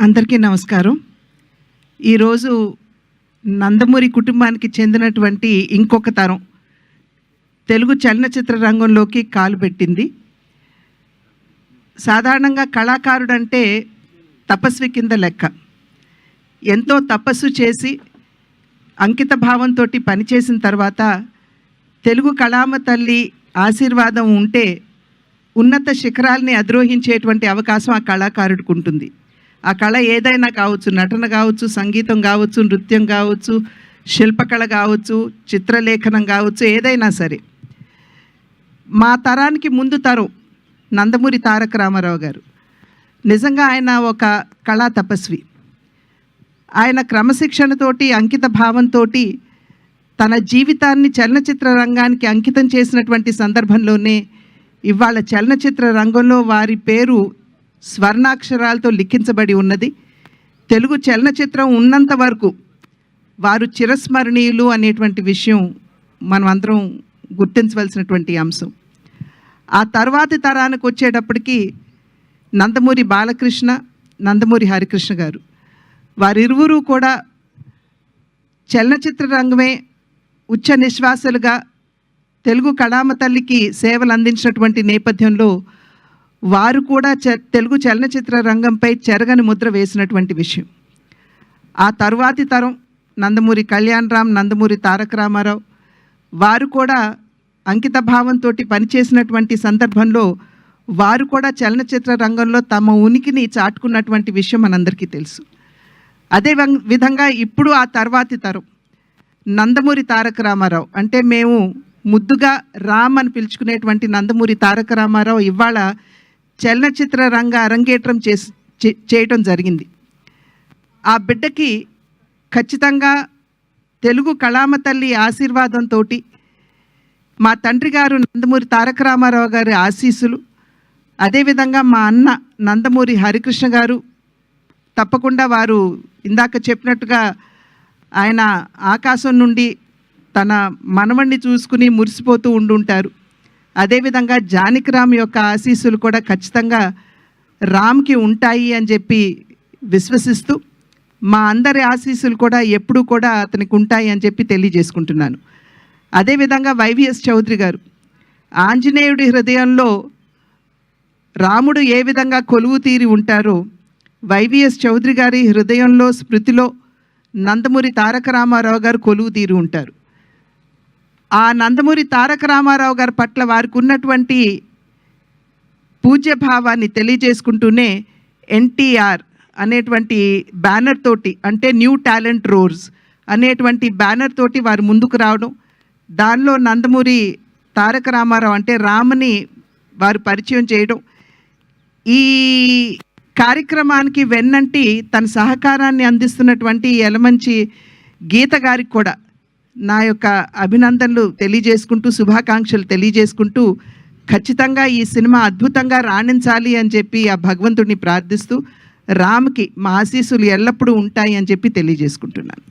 అందరికీ నమస్కారం. ఈరోజు నందమూరి కుటుంబానికి చెందినటువంటి ఇంకొక తరం తెలుగు చలనచిత్ర రంగంలోకి కాలు పెట్టింది. సాధారణంగా కళాకారుడంటే తపస్వి కింద లెక్క. ఎంతో తపస్సు చేసి అంకిత భావంతో పనిచేసిన తర్వాత తెలుగు కళామ తల్లి ఆశీర్వాదం ఉంటే ఉన్నత శిఖరాల్ని అధిరోహించేటువంటి అవకాశం ఆ కళాకారుడికి ఉంటుంది. ఆ కళ ఏదైనా కావచ్చు, నటన కావచ్చు, సంగీతం కావచ్చు, నృత్యం కావచ్చు, శిల్పకళ కావచ్చు, చిత్రలేఖనం కావచ్చు, ఏదైనా సరే. మా తరానికి ముందు తరం నందమూరి తారక రామారావు గారు నిజంగా ఆయన ఒక కళా తపస్వి. ఆయన క్రమశిక్షణతోటి అంకిత భావంతో తన జీవితాన్ని చలనచిత్ర రంగానికి అంకితం చేసినటువంటి సందర్భంలోనే ఇవాళ చలనచిత్ర రంగంలో వారి పేరు స్వర్ణాక్షరాలతో లిఖించబడి ఉన్నది. తెలుగు చలనచిత్రం ఉన్నంత వరకు వారు చిరస్మరణీయులు అనేటువంటి విషయం మనం అందరం గుర్తించవలసినటువంటి అంశం. ఆ తర్వాతి తరానికి వచ్చేటప్పటికి నందమూరి బాలకృష్ణ, నందమూరి హరికృష్ణ గారు వారిరువురు కూడా చలనచిత్ర రంగమే ఉచ్చ నిశ్వాసలుగా తెలుగు కళామ తల్లికి సేవలు అందించినటువంటి నేపథ్యంలో వారు కూడా తెలుగు చలనచిత్ర రంగంపై చెరగని ముద్ర వేసినటువంటి విషయం. ఆ తరువాతి తరం నందమూరి కళ్యాణ్ రామ్, నందమూరి తారక రామారావు వారు కూడా అంకిత భావంతో పనిచేసినటువంటి సందర్భంలో వారు కూడా చలనచిత్ర రంగంలో తమ ఉనికిని చాటుకున్నటువంటి విషయం మనందరికీ తెలుసు. అదే విధంగా ఇప్పుడు ఆ తర్వాతి తరం నందమూరి తారక రామారావు, అంటే మేము ముద్దుగా రామ్ అని పిలుచుకునేటువంటి నందమూరి తారక రామారావు ఇవాళ చలనచిత్ర రంగ అరంగేట్రం చేయటం జరిగింది. ఆ బిడ్డకి ఖచ్చితంగా తెలుగు కళామ తల్లి ఆశీర్వాదంతో మా తండ్రి గారు నందమూరి తారక రామారావు గారి ఆశీస్సులు, అదేవిధంగా మా అన్న నందమూరి హరికృష్ణ గారు తప్పకుండా వారు ఇందాక చెప్పినట్టుగా ఆయన ఆకాశం నుండి తన మనవణ్ణి చూసుకుని మురిసిపోతూ ఉండుంటారు. అదేవిధంగా జానకి రామ్ యొక్క ఆశీస్సులు కూడా ఖచ్చితంగా రామ్కి ఉంటాయి అని చెప్పి విశ్వసిస్తూ మా అందరి ఆశీస్సులు కూడా ఎప్పుడూ కూడా అతనికి ఉంటాయి అని చెప్పి తెలియజేసుకుంటున్నాను. అదేవిధంగా వైవిఎస్ చౌదరి గారు ఆంజనేయుడి హృదయంలో రాముడు ఏ విధంగా కొలువు తీరి ఉంటారో వైవిఎస్ చౌదరి గారి హృదయంలో స్మృతిలో నందమూరి తారక రామారావు గారు కొలువు తీరి ఉంటారు. ఆ నందమూరి తారక రామారావు గారి పట్ల వారికి ఉన్నటువంటి పూజ్యభావాన్ని తెలియజేసుకుంటూనే ఎన్టీఆర్ అనేటువంటి బ్యానర్ తోటి, అంటే న్యూ టాలెంట్ రోర్స్ అనేటువంటి బ్యానర్ తోటి వారు ముందుకు రావడం, దానిలో నందమూరి తారక రామారావు అంటే రామ్ని వారు పరిచయం చేయడం, ఈ కార్యక్రమానికి వెన్నంటి తన సహకారాన్ని అందిస్తున్నటువంటి యలమంచి గీత గారికి కూడా నా యొక్క అభినందనలు తెలియజేసుకుంటూ, శుభాకాంక్షలు తెలియజేసుకుంటూ, ఖచ్చితంగా ఈ సినిమా అద్భుతంగా రాణించాలి అని చెప్పి ఆ భగవంతుడిని ప్రార్థిస్తూ రామ్కి మా ఆశీస్సులు ఎల్లప్పుడూ ఉంటాయి అని చెప్పి తెలియజేసుకుంటున్నాను.